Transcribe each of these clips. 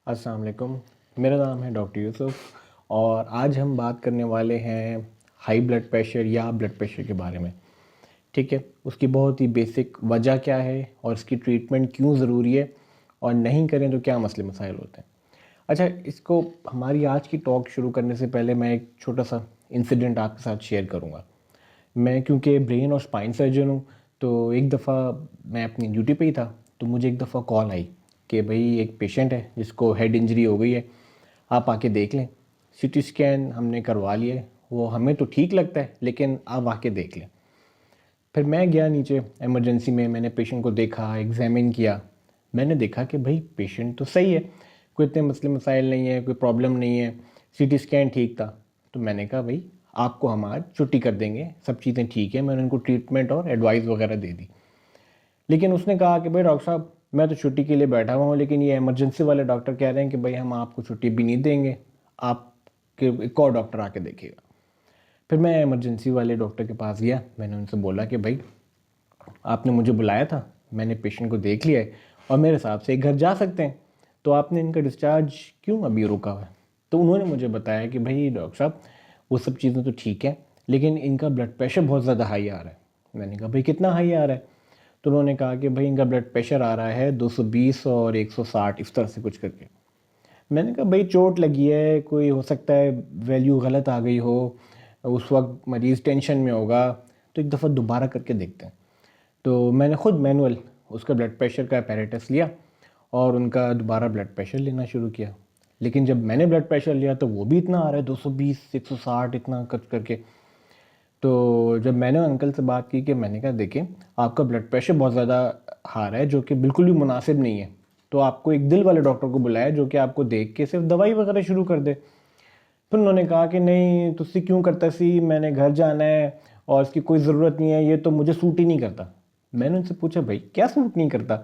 अस्सलाम वालेकुम। मेरा नाम है डॉक्टर यूसुफ और आज हम बात करने वाले हैं हाई ब्लड प्रेशर या ब्लड प्रेशर के बारे में। ठीक है, उसकी बहुत ही बेसिक वजह क्या है और इसकी ट्रीटमेंट क्यों ज़रूरी है और नहीं करें तो क्या मसले मसाइल होते हैं। अच्छा, इसको हमारी आज की टॉक शुरू करने से पहले मैं एक छोटा सा इंसिडेंट आपके साथ शेयर करूँगा। मैं क्योंकि ब्रेन और स्पाइन सर्जन हूँ, तो एक दफ़ा मैं अपनी ड्यूटी पे ही था, तो मुझे एक दफ़ा कॉल आई कि भाई एक पेशेंट है जिसको हेड इंजरी हो गई है, आप आके देख लें। सीटी स्कैन हमने करवा लिया है, वो हमें तो ठीक लगता है लेकिन आप आके देख लें। फिर मैं गया नीचे इमरजेंसी में, मैंने पेशेंट को देखा, एग्जामिन किया। मैंने देखा कि भाई पेशेंट तो सही है, कोई इतने मसले मसाइल नहीं है, कोई प्रॉब्लम नहीं है, सीटी स्कैन ठीक था। तो मैंने कहा भाई आपको हम आज छुट्टी कर देंगे, सब चीज़ें ठीक है। मैंने उनको ट्रीटमेंट और एडवाइस वगैरह दे दी। लेकिन उसने कहा कि भाई डॉक्टर साहब मैं तो छुट्टी के लिए बैठा हुआ हूँ, लेकिन ये इमरजेंसी वाले डॉक्टर कह रहे हैं कि भाई हम आपको छुट्टी भी नहीं देंगे, आपके एक और डॉक्टर आके देखेगा। फिर मैं इमरजेंसी वाले डॉक्टर के पास गया, मैंने उनसे बोला कि भाई आपने मुझे बुलाया था, मैंने पेशेंट को देख लिया है और मेरे हिसाब से एक घर जा सकते हैं, तो आपने इनका डिस्चार्ज क्यों अभी रुका हुआ है। तो उन्होंने मुझे बताया कि भाई डॉक्टर साहब वो सब चीज़ें तो ठीक है, लेकिन इनका ब्लड प्रेशर बहुत ज़्यादा हाई आ रहा है। मैंने कहा भाई कितना हाई आ रहा है। तो उन्होंने कहा कि भाई इनका ब्लड प्रेशर आ रहा है 220 और 160 इस तरह से कुछ करके। मैंने कहा भाई चोट लगी है, कोई हो सकता है वैल्यू गलत आ गई हो, उस वक्त मरीज़ टेंशन में होगा, तो एक दफ़ा दोबारा करके देखते हैं। तो मैंने ख़ुद मैनुअल उसका ब्लड प्रेशर का अपैरेटस लिया और उनका दोबारा ब्लड प्रेशर लेना शुरू किया। लेकिन जब मैंने ब्लड प्रेशर लिया तो वो भी इतना आ रहा है 220 160 इतना कट करके। तो जब मैंने अंकल से बात की कि मैंने कहा देखिए आपका ब्लड प्रेशर बहुत ज़्यादा हार है, जो कि बिल्कुल भी मुनासिब नहीं है, तो आपको एक दिल वाले डॉक्टर को बुलाया जो कि आपको देख के सिर्फ दवाई वगैरह शुरू कर दे। फिर उन्होंने कहा कि नहीं तुसी क्यों करता सी, मैंने घर जाना है और इसकी कोई ज़रूरत नहीं है, ये तो मुझे सूट ही नहीं करता। मैंने उनसे पूछा भाई क्या सूट नहीं करता।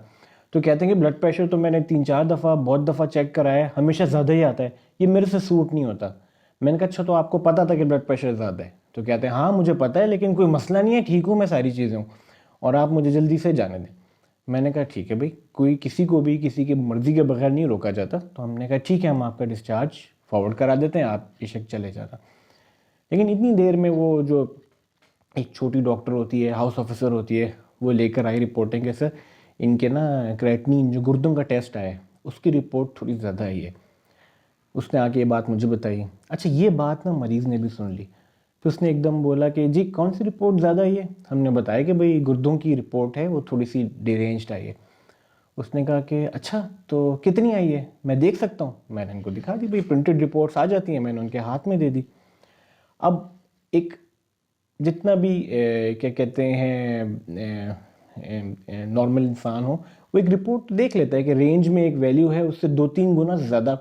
तो कहते हैं कि ब्लड प्रेशर तो मैंने 3-4 दफ़ा बहुत दफ़ा चेक कराया है, हमेशा ज़्यादा ही आता है, ये मेरे से सूट नहीं होता। मैंने कहा अच्छा तो आपको पता था कि ब्लड प्रेशर ज़्यादा है। तो कहते हैं हाँ मुझे पता है, लेकिन कोई मसला नहीं है, ठीक हूँ मैं, सारी चीज़ें हूँ और आप मुझे जल्दी से जाने दें। मैंने कहा ठीक है भाई, कोई किसी को भी किसी की मर्ज़ी के बगैर नहीं रोका जाता। तो हमने कहा ठीक है हम आपका डिस्चार्ज फॉरवर्ड करा देते हैं, आप बेशक चले जाना। लेकिन इतनी देर में वो जो एक छोटी डॉक्टर होती है, हाउस ऑफिसर होती है, वो लेकर आई रिपोर्टें कि सर इनके ना क्रेटनिन जो गुर्दों का टेस्ट आया है उसकी रिपोर्ट थोड़ी ज़्यादा आई है। उसने आके ये बात मुझे बताई। अच्छा ये बात ना मरीज़ ने भी सुन ली। फिर उसने एकदम बोला कि जी कौन सी रिपोर्ट ज़्यादा आई है। हमने बताया कि भाई गुर्दों की रिपोर्ट है, वो थोड़ी सी डिरेंज्ड आई है। उसने कहा कि अच्छा तो कितनी आई है, मैं देख सकता हूँ। मैंने उनको दिखा दी, भाई प्रिंटेड रिपोर्ट्स आ जाती हैं, मैंने उनके हाथ में दे दी। अब एक जितना भी क्या कहते हैं नॉर्मल इंसान हो, वो एक रिपोर्ट देख लेता है कि रेंज में एक वैल्यू है, उससे 2-3 गुना ज़्यादा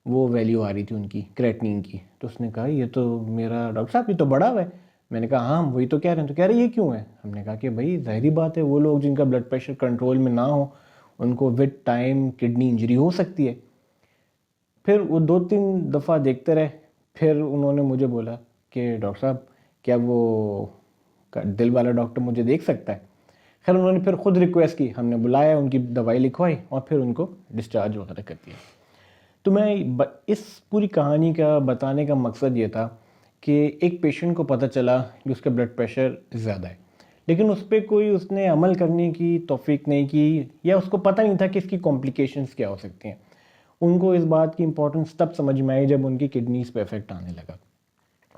वो वैल्यू आ रही थी उनकी क्रेटनिन की। तो उसने कहा ये तो मेरा डॉक्टर साहब ये तो बड़ा हुआ है। मैंने कहा हाँ वही तो कह रहे हैं। तो कह रहे ये क्यों है। हमने कहा कि भाई ज़ाहिरी बात है, वो लोग जिनका ब्लड प्रेशर कंट्रोल में ना हो उनको विद टाइम किडनी इंजरी हो सकती है। फिर वो 2-3 दफ़ा देखते रहे। फिर उन्होंने मुझे बोला कि डॉक्टर साहब क्या वो दिल वाला डॉक्टर मुझे देख सकता है। खैर उन्होंने फिर ख़ुद रिक्वेस्ट की, हमने बुलाया, उनकी दवाई लिखवाई और फिर उनको डिस्चार्ज वगैरह कर दिया। तो मैं इस पूरी कहानी का बताने का मकसद ये था कि एक पेशेंट को पता चला कि उसका ब्लड प्रेशर ज़्यादा है, लेकिन उस पर कोई उसने अमल करने की तौफीक नहीं की, या उसको पता नहीं था कि इसकी कॉम्प्लिकेशंस क्या हो सकती हैं। उनको इस बात की इम्पोर्टेंस तब समझ में आई जब उनकी किडनीज़ पे इफेक्ट आने लगा।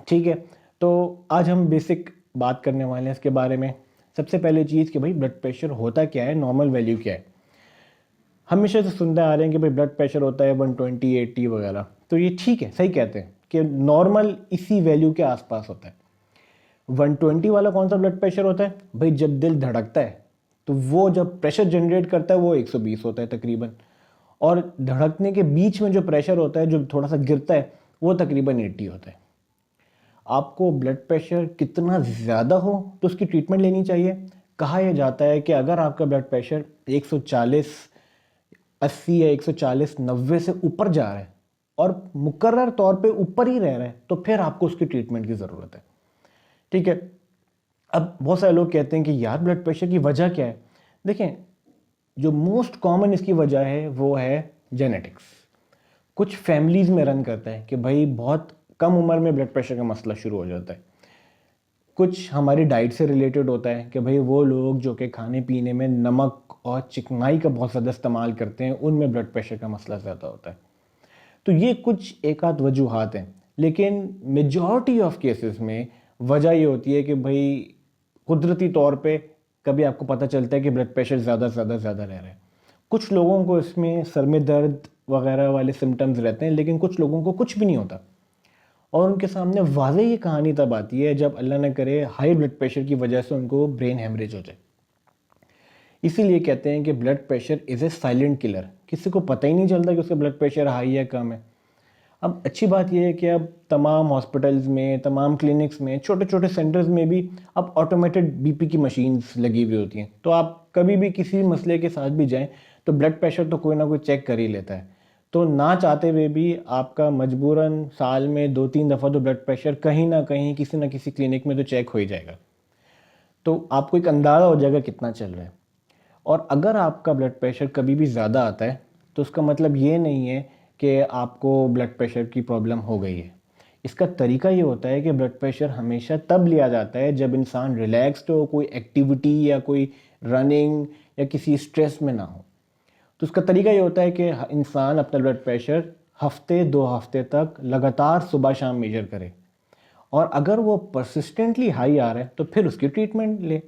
ठीक है, तो आज हम बेसिक बात करने वाले हैं इसके बारे में। सबसे पहले चीज़ कि भाई ब्लड प्रेशर होता क्या है, नॉर्मल वैल्यू क्या है। हमेशा से सुनते आ रहे हैं कि भाई ब्लड प्रेशर होता है 120 80 वगैरह, तो ये ठीक है, सही कहते हैं कि नॉर्मल इसी वैल्यू के आसपास होता है। 120 वाला कौन सा ब्लड प्रेशर होता है भाई, जब दिल धड़कता है तो वो जब प्रेशर जनरेट करता है वो 120 होता है तकरीबन, और धड़कने के बीच में जो प्रेशर होता है जो थोड़ा सा गिरता है वो तकरीबन 80 होता है। आपको ब्लड प्रेशर कितना ज़्यादा हो तो उसकी ट्रीटमेंट लेनी चाहिए। कहा यह जाता है कि अगर आपका ब्लड प्रेशर 140 80 या 140 90 से ऊपर जा रहा है और मुकर्रर तौर पे ऊपर ही रह रहा है, तो फिर आपको उसकी ट्रीटमेंट की ज़रूरत है। ठीक है, अब बहुत सारे लोग कहते हैं कि यार ब्लड प्रेशर की वजह क्या है। देखें, जो मोस्ट कॉमन इसकी वजह है वो है जेनेटिक्स। कुछ फैमिलीज़ में रन करता है कि भाई बहुत कम उम्र में ब्लड प्रेशर का मसला शुरू हो जाता है। कुछ हमारी डाइट से रिलेटेड होता है कि भाई वो लोग जो कि खाने पीने में नमक और चिकनाई का बहुत ज़्यादा इस्तेमाल करते हैं, उनमें ब्लड प्रेशर का मसला ज़्यादा होता है। तो ये कुछ एक आध वजूहात हैं, लेकिन मेजॉरिटी ऑफ केसेस में वजह ये होती है कि भाई कुदरती तौर पे कभी आपको पता चलता है कि ब्लड प्रेशर ज़्यादा रह रहा है। कुछ लोगों को इसमें सर में दर्द वगैरह वाले सिम्टम्स रहते हैं, लेकिन कुछ लोगों को कुछ भी नहीं होता और उनके सामने वाज़े ये कहानी तब आती है जब अल्लाह न करे हाई ब्लड प्रेशर की वजह से उनको ब्रेन हेमरेज हो जाए। इसीलिए कहते हैं कि blood pressure is a silent killer, किसी को पता ही नहीं चलता कि उसका ब्लड प्रेशर हाई या कम है। अब अच्छी बात यह है कि अब तमाम हॉस्पिटल्स में, तमाम क्लिनिक्स में, छोटे छोटे सेंटर्स में भी अब ऑटोमेटेड बीपी की मशीन्स लगी हुई होती हैं, तो आप कभी भी किसी मसले के साथ भी जाएं तो ब्लड प्रेशर तो कोई ना कोई चेक कर ही लेता है। तो ना चाहते हुए भी आपका मजबूरन साल में 2-3 दफ़ा तो ब्लड प्रेशर कहीं ना कहीं किसी ना किसी क्लिनिक में तो चेक हो ही जाएगा, तो आपको एक अंदाज़ा हो जाएगा कितना चल रहा है। और अगर आपका ब्लड प्रेशर कभी भी ज़्यादा आता है तो उसका मतलब ये नहीं है कि आपको ब्लड प्रेशर की प्रॉब्लम हो गई है। इसका तरीका ये होता है कि ब्लड प्रेशर हमेशा तब लिया जाता है जब इंसान रिलैक्स्ड हो, कोई एक्टिविटी या कोई रनिंग या किसी स्ट्रेस में ना हो। तो उसका तरीका ये होता है कि इंसान अपना ब्लड प्रेशर हफ्ते 2 हफ्ते तक लगातार सुबह शाम मेजर करे, और अगर वो परसिस्टेंटली हाई आ रहा है तो फिर उसकी ट्रीटमेंट ले।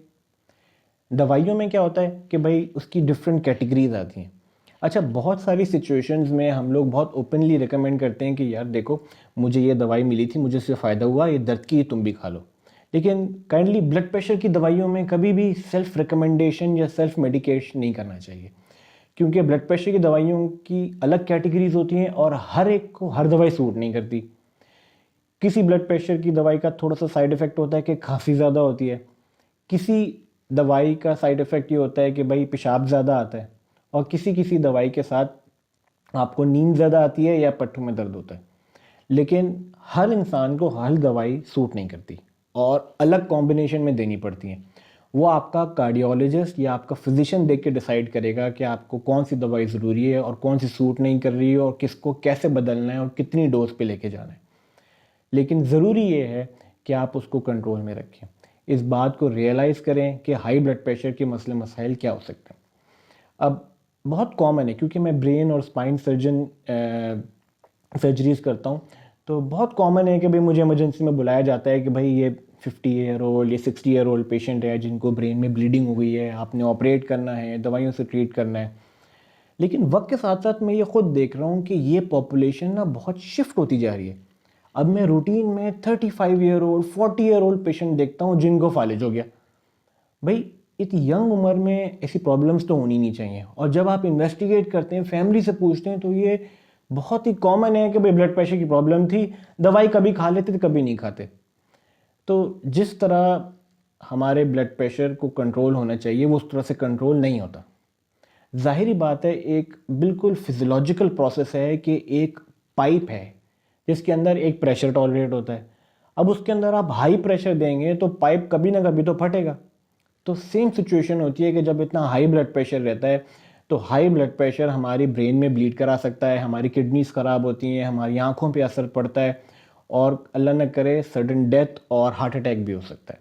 दवाइयों में क्या होता है कि भाई उसकी डिफरेंट कैटेगरीज आती हैं। अच्छा, बहुत सारी सिचुएशंस में हम लोग बहुत ओपनली रिकमेंड करते हैं कि यार देखो, मुझे ये दवाई मिली थी, मुझे इससे फ़ायदा हुआ, ये दर्द की, ये तुम भी खा लो। लेकिन काइंडली ब्लड प्रेशर की दवाइयों में कभी भी सेल्फ रिकमेंडेशन या सेल्फ मेडिकेशन नहीं करना चाहिए, क्योंकि ब्लड प्रेशर की दवाइयों की अलग कैटेगरीज होती हैं और हर एक को हर दवाई सूट नहीं करती। किसी ब्लड प्रेशर की दवाई का थोड़ा सा साइड इफ़ेक्ट होता है कि खांसी ज़्यादा होती है, किसी दवाई का साइड इफ़ेक्ट ये होता है कि भाई पेशाब ज़्यादा आता है, और किसी किसी दवाई के साथ आपको नींद ज़्यादा आती है या पट्टों में दर्द होता है। लेकिन हर इंसान को हर दवाई सूट नहीं करती और अलग कॉम्बिनेशन में देनी पड़ती हैं। वो आपका कार्डियोलॉजिस्ट या आपका फिजिशियन देख के डिसाइड करेगा कि आपको कौन सी दवाई ज़रूरी है और कौन सी सूट नहीं कर रही है और किसको कैसे बदलना है और कितनी डोज पे लेके जाना है। लेकिन ज़रूरी ये है कि आप उसको कंट्रोल में रखें, इस बात को रियलाइज़ करें कि हाई ब्लड प्रेशर के मसले मसाइल क्या हो सकते हैं। अब बहुत कॉमन है, क्योंकि मैं ब्रेन और स्पाइन सर्जन सर्जरीज़ करता हूँ, तो बहुत कॉमन है कि भाई मुझे इमरजेंसी में बुलाया जाता है कि भाई ये 50 ईयर ओल्ड या 60 ईयर ओल्ड पेशेंट है जिनको ब्रेन में ब्लीडिंग हो गई है, आपने ऑपरेट करना है, दवाइयों से ट्रीट करना है। लेकिन वक्त के साथ साथ मैं ये खुद देख रहा हूँ कि ये पॉपुलेशन ना बहुत शिफ्ट होती जा रही है। अब मैं रूटीन में 35 year old 40 year old patient देखता हूँ जिनको फालिज हो गया। भाई इतनी यंग उम्र में ऐसी प्रॉब्लम्स तो होनी नहीं चाहिए, और जब आप इन्वेस्टिगेट करते हैं, फैमिली से पूछते हैं, तो ये बहुत ही कॉमन है कि भाई ब्लड प्रेशर की प्रॉब्लम थी, दवाई कभी खा लेते थे, कभी नहीं खाते। तो जिस तरह हमारे ब्लड प्रेशर को कंट्रोल होना चाहिए वो उस तरह से कंट्रोल नहीं होता। ज़ाहिरी बात है, एक बिल्कुल फिजियोलॉजिकल प्रोसेस है कि एक पाइप है जिसके अंदर एक प्रेशर टॉलरेट होता है। अब उसके अंदर आप हाई प्रेशर देंगे तो पाइप कभी ना कभी तो फटेगा। तो सेम सिचुएशन होती है कि जब इतना हाई ब्लड प्रेशर रहता है तो हाई ब्लड प्रेशर हमारी ब्रेन में ब्लीड करा सकता है, हमारी किडनीज ख़राब होती हैं, हमारी आँखों पे असर पड़ता है, और अल्लाह न करे सडन डेथ और हार्ट अटैक भी हो सकता है।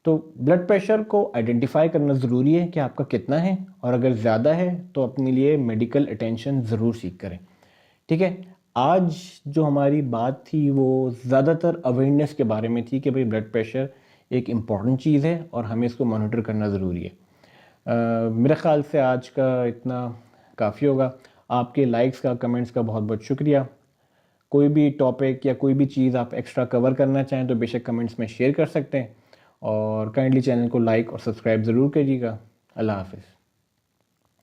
तो ब्लड प्रेशर को आइडेंटिफाई करना ज़रूरी है कि आपका कितना है, और अगर ज़्यादा है तो अपने लिए मेडिकल अटेंशन ज़रूर सीख करें। ठीक है, आज जो हमारी बात थी वो ज़्यादातर अवेयरनेस के बारे में थी कि भाई ब्लड प्रेशर एक इम्पॉर्टेंट चीज़ है और हमें इसको मॉनिटर करना ज़रूरी है। मेरे ख़्याल से आज का इतना काफ़ी होगा। आपके लाइक्स का, कमेंट्स का बहुत बहुत शुक्रिया। कोई भी टॉपिक या कोई भी चीज़ आप एक्स्ट्रा कवर करना चाहें तो बेशक कमेंट्स में शेयर कर सकते हैं, और काइंडली चैनल को लाइक और सब्सक्राइब ज़रूर करिएगा। अल्लाह हाफ़िज़।